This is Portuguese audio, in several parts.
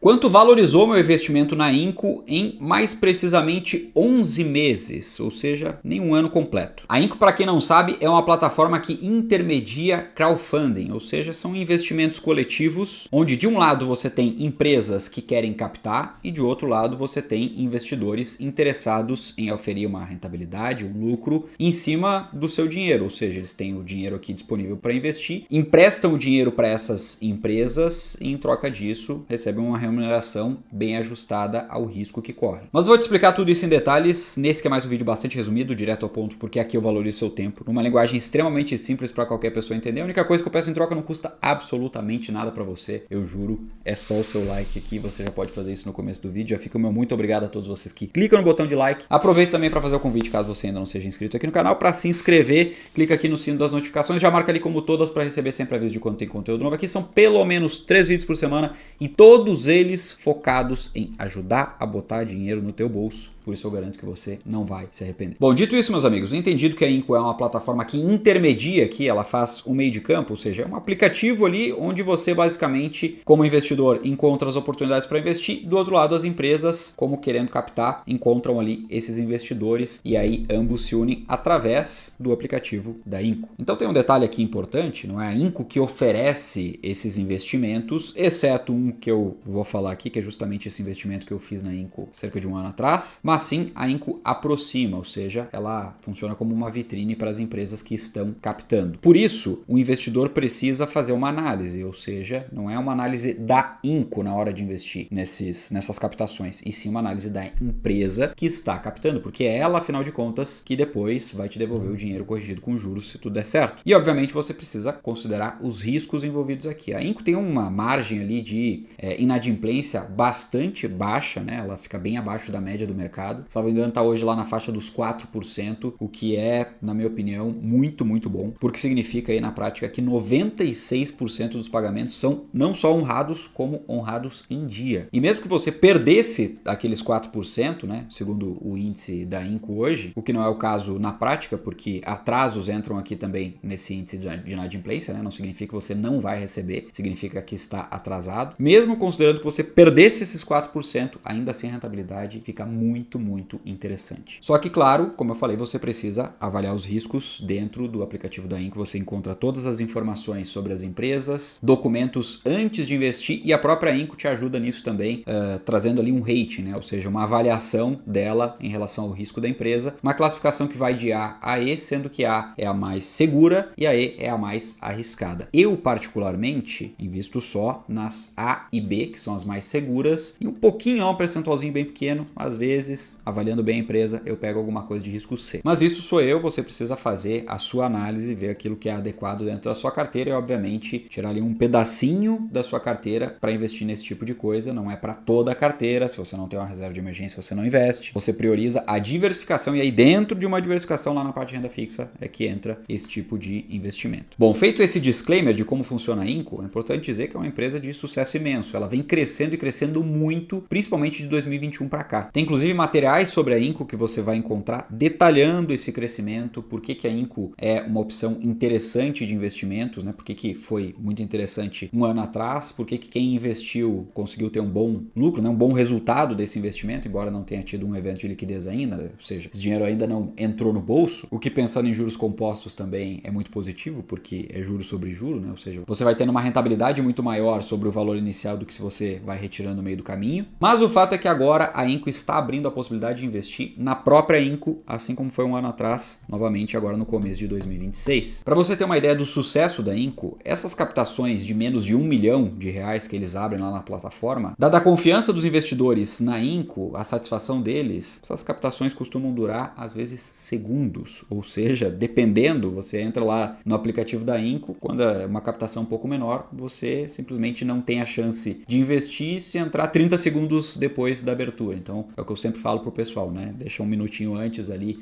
Quanto valorizou meu investimento na Inco em mais precisamente 11 meses, ou seja, nem um ano completo. A Inco, para quem não sabe, é uma plataforma que intermedia crowdfunding, ou seja, são investimentos coletivos, onde de um lado você tem empresas que querem captar e de outro lado você tem investidores interessados em oferir uma rentabilidade, um lucro em cima do seu dinheiro, ou seja, eles têm o dinheiro aqui disponível para investir, emprestam o dinheiro para essas empresas e em troca disso recebem uma remuneração bem ajustada ao risco que corre. Mas vou te explicar tudo isso em detalhes nesse que é mais um vídeo bastante resumido, direto ao ponto, porque aqui eu valorizo seu tempo, numa linguagem extremamente simples para qualquer pessoa entender. A única coisa que eu peço em troca não custa absolutamente nada para você, eu juro, é só o seu like aqui, você já pode fazer isso no começo do vídeo. Já fica o meu muito obrigado a todos vocês que clicam no botão de like. Aproveito também para fazer o convite, caso você ainda não seja inscrito aqui no canal, para se inscrever, clica aqui no sino das notificações, já marca ali como todas para receber sempre aviso de quando tem conteúdo novo. Aqui são pelo menos 3 vídeos por semana e todos eles focados em ajudar a botar dinheiro no teu bolso. Por isso eu garanto que você não vai se arrepender. Bom, dito isso, meus amigos, entendido que a Inco é uma plataforma que intermedia aqui, ela faz um meio de campo, ou seja, é um aplicativo ali onde você basicamente, como investidor, encontra as oportunidades para investir. Do outro lado, as empresas, como querendo captar, encontram ali esses investidores e aí ambos se unem através do aplicativo da Inco. Então tem um detalhe aqui importante, não é a Inco que oferece esses investimentos, exceto um que eu vou falar aqui, que é justamente esse investimento que eu fiz na Inco cerca de um ano atrás, mas sim a Inco aproxima, ou seja, ela funciona como uma vitrine para as empresas que estão captando. Por isso, o investidor precisa fazer uma análise, ou seja, não é uma análise da Inco na hora de investir nessas captações, e sim uma análise da empresa que está captando, porque é ela, afinal de contas, que depois vai te devolver o dinheiro corrigido com juros se tudo der certo. E, obviamente, você precisa considerar os riscos envolvidos aqui. A Inco tem uma margem ali de inadimplência bastante baixa, né? Ela fica bem abaixo da média do mercado. Salvo engano, está hoje lá na faixa dos 4%, o que é, na minha opinião, muito, muito bom, porque significa aí na prática que 96% dos pagamentos são não só honrados, como honrados em dia. E mesmo que você perdesse aqueles 4%, né, segundo o índice da Inco hoje, o que não é o caso na prática, porque atrasos entram aqui também nesse índice de inadimplência, né, não significa que você não vai receber, significa que está atrasado. Mesmo considerando que você perdesse esses 4%, ainda assim a rentabilidade fica muito interessante. Só que, claro, como eu falei, você precisa avaliar os riscos dentro do aplicativo da Inco. Você encontra todas as informações sobre as empresas, documentos antes de investir, e a própria Inco te ajuda nisso também, trazendo ali um rating, né? Ou seja, uma avaliação dela em relação ao risco da empresa, uma classificação que vai de A a E, sendo que A é a mais segura e a E é a mais arriscada. Eu, particularmente, invisto só nas A e B, que são as mais seguras, e um pouquinho, um percentualzinho bem pequeno, às vezes, avaliando bem a empresa, eu pego alguma coisa de risco C. Mas isso sou eu, você precisa fazer a sua análise, ver aquilo que é adequado dentro da sua carteira e, obviamente, tirar ali um pedacinho da sua carteira para investir nesse tipo de coisa. Não é para toda a carteira, se você não tem uma reserva de emergência, você não investe. Você prioriza a diversificação e aí dentro de uma diversificação lá na parte de renda fixa é que entra esse tipo de investimento. Bom, feito esse disclaimer de como funciona a Inco, é importante dizer que é uma empresa de sucesso imenso. Ela vem crescendo e crescendo muito, principalmente de 2021 para cá. Tem inclusive materiais sobre a Inco que você vai encontrar detalhando esse crescimento, por que a Inco é uma opção interessante de investimentos, né? Por que foi muito interessante um ano atrás, por que quem investiu conseguiu ter um bom lucro, né? Um bom resultado desse investimento, embora não tenha tido um evento de liquidez ainda, né? Ou seja, esse dinheiro ainda não entrou no bolso, o que pensando em juros compostos também é muito positivo, porque é juro sobre juro, né? Ou seja, você vai tendo uma rentabilidade muito maior sobre o valor inicial do que se você vai retirando no meio do caminho. Mas o fato é que agora a Inco está abrindo a possibilidade de investir na própria Inco, assim como foi um ano atrás, novamente agora no começo de 2026. Para você ter uma ideia do sucesso da Inco, essas captações de menos de R$1 milhão que eles abrem lá na plataforma, dada a confiança dos investidores na Inco, a satisfação deles, essas captações costumam durar às vezes segundos, ou seja, dependendo, você entra lá no aplicativo da Inco, quando é uma captação um pouco menor, você simplesmente não tem a chance de investir se entrar 30 segundos depois da abertura. Então, é o que eu sempre falo pro pessoal, né? Deixa um minutinho antes ali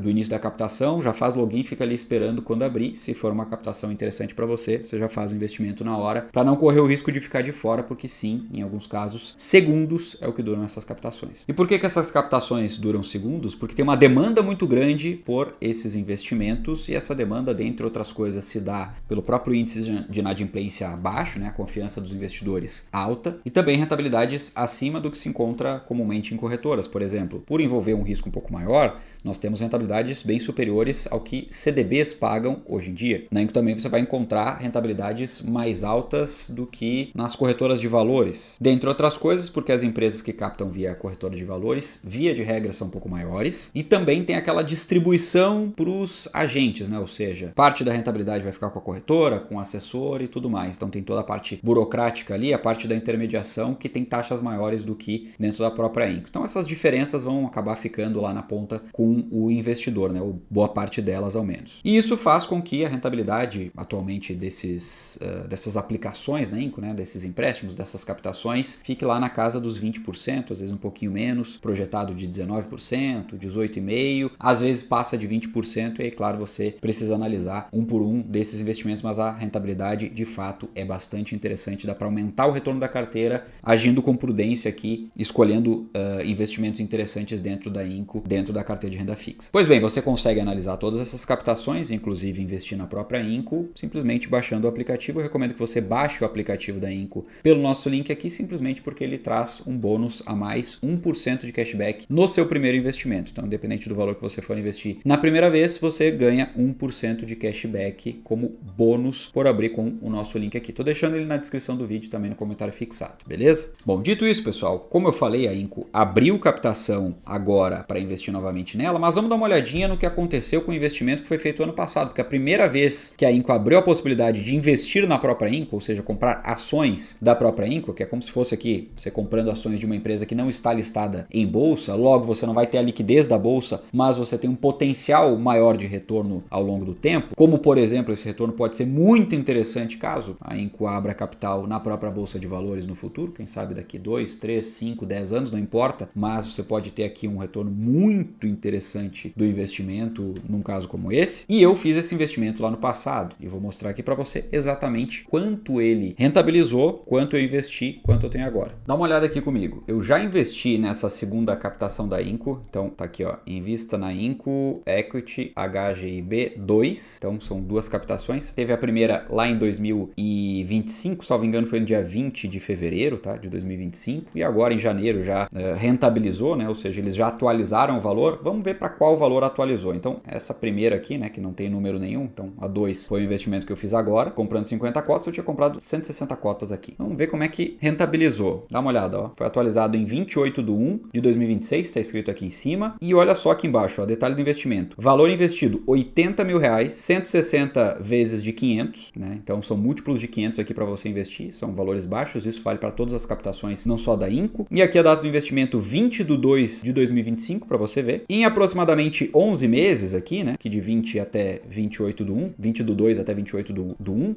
do início da captação, já faz login, fica ali esperando quando abrir. Se for uma captação interessante para você, você já faz o investimento na hora, para não correr o risco de ficar de fora, porque sim, em alguns casos, segundos é o que duram essas captações. E por que essas captações duram segundos? Porque tem uma demanda muito grande por esses investimentos, e essa demanda, dentre outras coisas, se dá pelo próprio índice de inadimplência baixo, né? A confiança dos investidores alta, alta e também rentabilidades acima do que se encontra comumente em corretoras. Por exemplo, por envolver um risco um pouco maior, nós temos rentabilidades bem superiores ao que CDBs pagam hoje em dia. Na Inco também você vai encontrar rentabilidades mais altas do que nas corretoras de valores. Dentre outras coisas, porque as empresas que captam via corretora de valores, via de regra, são um pouco maiores. E também tem aquela distribuição para os agentes, né? Ou seja, parte da rentabilidade vai ficar com a corretora, com o assessor e tudo mais. Então tem toda a parte burocrática ali, a parte da intermediação, que tem taxas maiores do que dentro da própria Inco. Então essas diferenças vão acabar ficando lá na ponta com o investidor, né? Ou boa parte delas ao menos. E isso faz com que a rentabilidade atualmente dessas aplicações na Inco, né? Desses empréstimos, dessas captações, fique lá na casa dos 20%, às vezes um pouquinho menos, projetado de 19%, 18,5%, às vezes passa de 20%, e aí, claro, você precisa analisar um por um desses investimentos, mas a rentabilidade de fato é bastante interessante, dá para aumentar o retorno da carteira agindo com prudência aqui, escolhendo investimentos interessantes dentro da Inco, dentro da carteira de renda fixa. Pois bem, você consegue analisar todas essas captações, inclusive investir na própria Inco, simplesmente baixando o aplicativo. Eu recomendo que você baixe o aplicativo da Inco pelo nosso link aqui, simplesmente porque ele traz um bônus a mais, 1% de cashback no seu primeiro investimento. Então, independente do valor que você for investir na primeira vez, você ganha 1% de cashback como bônus por abrir com o nosso link aqui. Estou deixando ele na descrição do vídeo, também no comentário fixado, beleza? Bom, dito isso, pessoal, como eu falei, a Inco abriu captação agora para investir novamente nela, mas vamos dar uma olhadinha no que aconteceu com o investimento que foi feito ano passado, porque a primeira vez que a Inco abriu a possibilidade de investir na própria Inco, ou seja, comprar ações da própria Inco, que é como se fosse aqui você comprando ações de uma empresa que não está listada em bolsa, logo você não vai ter a liquidez da bolsa, mas você tem um potencial maior de retorno ao longo do tempo, como por exemplo, esse retorno pode ser muito interessante caso a Inco abra capital na própria bolsa de valores no futuro, quem sabe daqui 2, 3, 5, 10 anos, não importa, mas você pode ter aqui um retorno muito interessante do investimento num caso como esse. E eu fiz esse investimento lá no passado e vou mostrar aqui para você exatamente quanto ele rentabilizou, quanto eu investi, quanto eu tenho agora. Dá uma olhada aqui comigo. Eu já investi nessa segunda captação da Inco, então tá aqui, ó, invista na Inco Equity HGIB 2, então são duas captações. Teve a primeira lá em 2025, salvo engano foi no dia 20 de fevereiro, tá, de 2025, e agora em janeiro já rentabilizou, né, ou seja, eles já atualizaram o valor. Vamos ver para qual valor atualizou. Então essa primeira aqui, né, que não tem número nenhum, então a 2 foi o investimento que eu fiz agora, comprando 50 cotas, eu tinha comprado 160 cotas aqui. Vamos ver como é que rentabilizou. Dá uma olhada, ó. Foi atualizado em 28/1 de 2026, está escrito aqui em cima. E olha só aqui embaixo, ó, detalhe do investimento. Valor investido, R$80 mil, 160 vezes de 500, né? Então são múltiplos de 500 aqui para você investir, são valores baixos, isso vale para todas as captações, não só da Inco. E aqui a data do investimento, 20/2 de 2025, para você ver. Em aproximadamente 11 meses aqui, né, que de 20 até 28/1, 20/2 até 28/1,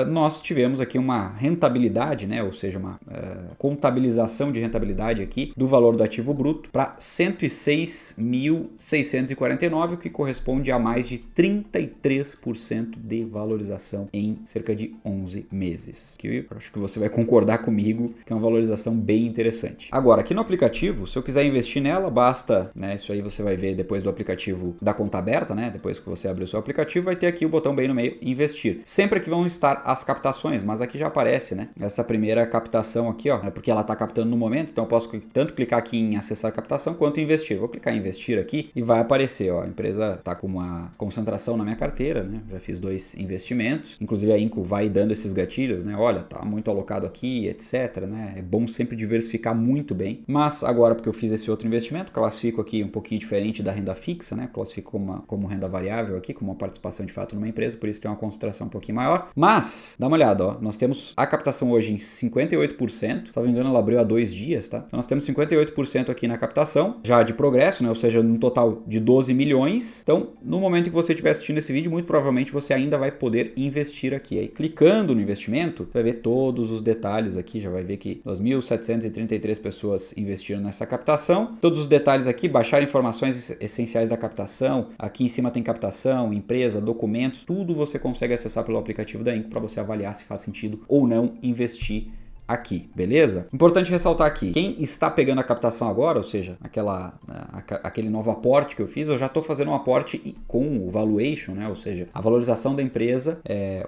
nós tivemos aqui uma rentabilidade, né, ou seja, uma contabilização de rentabilidade aqui do valor do ativo bruto para 106.649, o que corresponde a mais de 33% de valorização em cerca de 11 meses. Que eu acho que você vai concordar comigo que é uma valorização bem interessante. Agora, aqui no aplicativo, se eu quiser investir nela, basta, né, isso aí você vai ver depois do aplicativo da conta aberta, né, depois que você abrir o seu aplicativo, vai ter aqui o botão bem no meio, investir. Sempre que vão estar as captações, mas aqui já aparece, né, essa primeira captação aqui, ó, porque ela está captando no momento, então eu posso tanto clicar aqui em acessar captação quanto investir. Vou clicar em investir aqui e vai aparecer, ó, a empresa está com uma concentração na minha carteira, né, já fiz 2 investimentos, inclusive a Inco vai dando esses gatilhos, né, olha, tá muito alocado aqui, etc, né, é bom sempre diversificar muito bem, mas agora porque eu fiz esse outro investimento, classifico aqui um pouquinho diferente da renda fixa, né, classifico como renda variável aqui, como uma participação de fato numa empresa, por isso tem uma concentração um pouquinho maior, mas, dá uma olhada, ó, nós temos a captação hoje em 58%, se não me engano ela abriu há 2 dias, tá, então nós temos 58% aqui na captação, já de progresso, né, ou seja, num total de 12 milhões, então no momento em que você estiver assistindo esse vídeo, muito provavelmente você ainda vai poder investir aqui, aí clicando no investimento, você vai ver todos os detalhes aqui, já vai ver que 2.733 pessoas investiram nessa captação, todos os detalhes aqui, baixar informações essenciais da captação, aqui em cima tem captação, empresa, documentos, tudo você consegue acessar pelo aplicativo da Inco para você avaliar se faz sentido ou não investir aqui, beleza? Importante ressaltar aqui, quem está pegando a captação agora, ou seja, aquele novo aporte que eu fiz, eu já estou fazendo um aporte com o valuation, né? Ou seja, a valorização da empresa,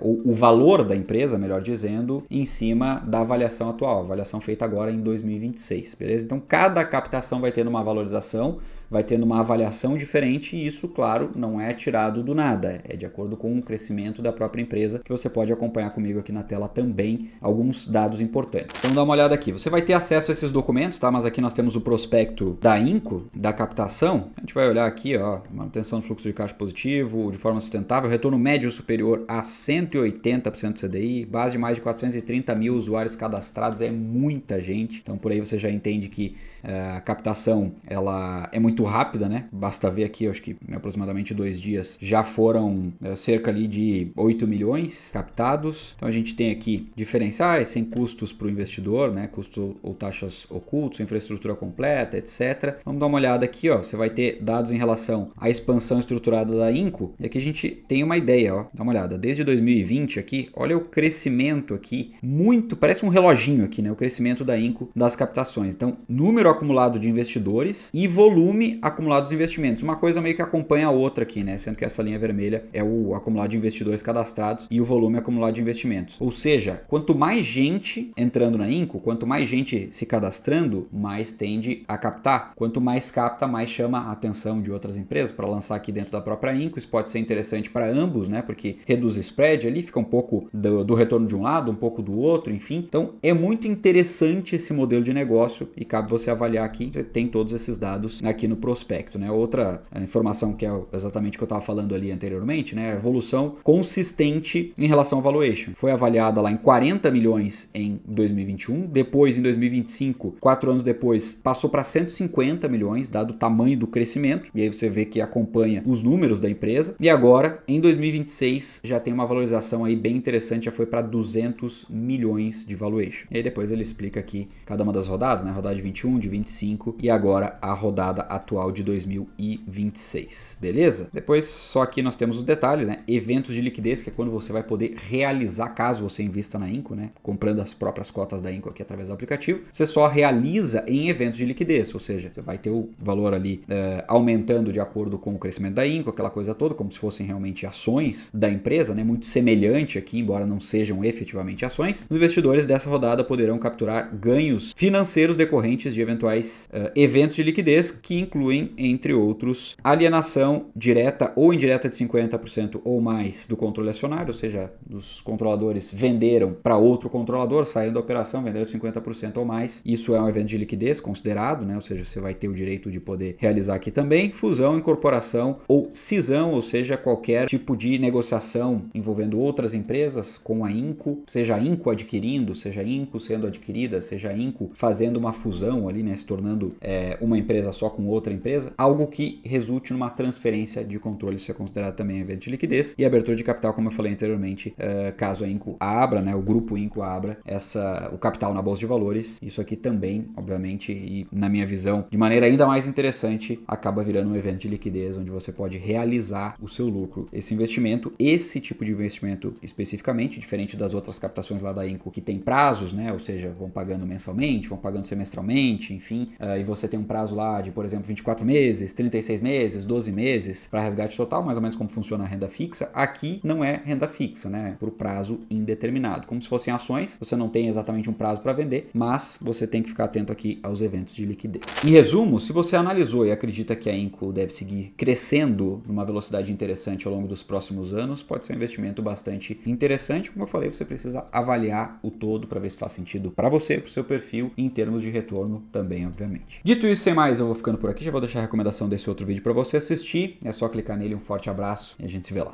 o valor da empresa, melhor dizendo, em cima da avaliação atual, avaliação feita agora em 2026, beleza? Então, cada captação vai tendo uma valorização, vai tendo uma avaliação diferente e isso, claro, não é tirado do nada, é de acordo com o crescimento da própria empresa, que você pode acompanhar comigo aqui na tela também alguns dados importantes. Então dá uma olhada aqui, você vai ter acesso a esses documentos, tá? Mas aqui nós temos o prospecto da INCO, da captação, a gente vai olhar aqui, ó, manutenção do fluxo de caixa positivo, de forma sustentável, retorno médio superior a 180% do CDI, base de mais de 430 mil usuários cadastrados, é muita gente, então por aí você já entende que a captação ela é muito rápida, né? Basta ver aqui, eu acho que em aproximadamente 2 dias já foram cerca ali de 8 milhões captados. Então a gente tem aqui diferenciais sem custos para o investidor, né? Custos ou taxas ocultos, infraestrutura completa, etc. Vamos dar uma olhada aqui, ó. Você vai ter dados em relação à expansão estruturada da INCO. E aqui a gente tem uma ideia, ó. Dá uma olhada. Desde 2020 aqui, olha o crescimento aqui, muito, parece um reloginho aqui, né? O crescimento da INCO das captações. Então, número acumulado de investidores e volume acumulado dos investimentos. Uma coisa meio que acompanha a outra aqui, né? Sendo que essa linha vermelha é o acumulado de investidores cadastrados e o volume acumulado de investimentos. Ou seja, quanto mais gente entrando na INCO, quanto mais gente se cadastrando, mais tende a captar. Quanto mais capta, mais chama a atenção de outras empresas para lançar aqui dentro da própria INCO. Isso pode ser interessante para ambos, né? Porque reduz o spread ali, fica um pouco do retorno de um lado, um pouco do outro, enfim. Então, é muito interessante esse modelo de negócio e cabe você avaliar aqui, você tem todos esses dados aqui no prospecto, né? Outra informação que é exatamente o que eu estava falando ali anteriormente, né? A evolução consistente em relação ao valuation. Foi avaliada lá em 40 milhões em 2021, depois em 2025, 4 anos depois, passou para 150 milhões, dado o tamanho do crescimento, e aí você vê que acompanha os números da empresa, e agora, em 2026, já tem uma valorização aí bem interessante, já foi para 200 milhões de valuation. E aí depois ele explica aqui cada uma das rodadas, né? A rodada de 21, de 25 e agora a rodada atual de 2026, beleza? Depois só aqui nós temos os detalhes, né? Eventos de liquidez, que é quando você vai poder realizar, caso você invista na INCO, né? Comprando as próprias cotas da INCO aqui através do aplicativo, você só realiza em eventos de liquidez, ou seja, você vai ter o valor ali aumentando de acordo com o crescimento da INCO, aquela coisa toda, como se fossem realmente ações da empresa, né? Muito semelhante aqui, embora não sejam efetivamente ações. Os investidores dessa rodada poderão capturar ganhos financeiros decorrentes de eventuais eventos de liquidez que incluem, entre outros, alienação direta ou indireta de 50% ou mais do controle acionário, ou seja, os controladores venderam para outro controlador, saíram da operação, venderam 50% ou mais. Isso é um evento de liquidez considerado, né? Ou seja, você vai ter o direito de poder realizar aqui também. Fusão, incorporação ou cisão, ou seja, qualquer tipo de negociação envolvendo outras empresas com a INCO, seja a INCO adquirindo, seja a INCO sendo adquirida, seja a INCO fazendo uma fusão ali, né? Se tornando uma empresa só com outra empresa, algo que resulte numa transferência de controle. Isso é considerado também evento de liquidez. E abertura de capital, como eu falei anteriormente, caso a INCO abra, né, o grupo INCO abra o capital na Bolsa de Valores, isso aqui também, obviamente, e na minha visão, de maneira ainda mais interessante, acaba virando um evento de liquidez, onde você pode realizar o seu lucro. Esse tipo de investimento especificamente, diferente das outras captações lá da INCO, que tem prazos, né, ou seja, vão pagando mensalmente, vão pagando semestralmente, enfim, e você tem um prazo lá de, por exemplo, 24 meses, 36 meses, 12 meses para resgate total, mais ou menos como funciona a renda fixa. Aqui não é renda fixa, né? Por prazo indeterminado. Como se fossem ações, você não tem exatamente um prazo para vender, mas você tem que ficar atento aqui aos eventos de liquidez. Em resumo, se você analisou e acredita que a INCO deve seguir crescendo numa velocidade interessante ao longo dos próximos anos, pode ser um investimento bastante interessante. Como eu falei, você precisa avaliar o todo para ver se faz sentido para você, para o seu perfil, e em termos de retorno também, obviamente. Dito isso, sem mais, eu vou ficando por aqui. Já vou deixar a recomendação desse outro vídeo para você assistir. É só clicar nele. Um forte abraço e a gente se vê lá.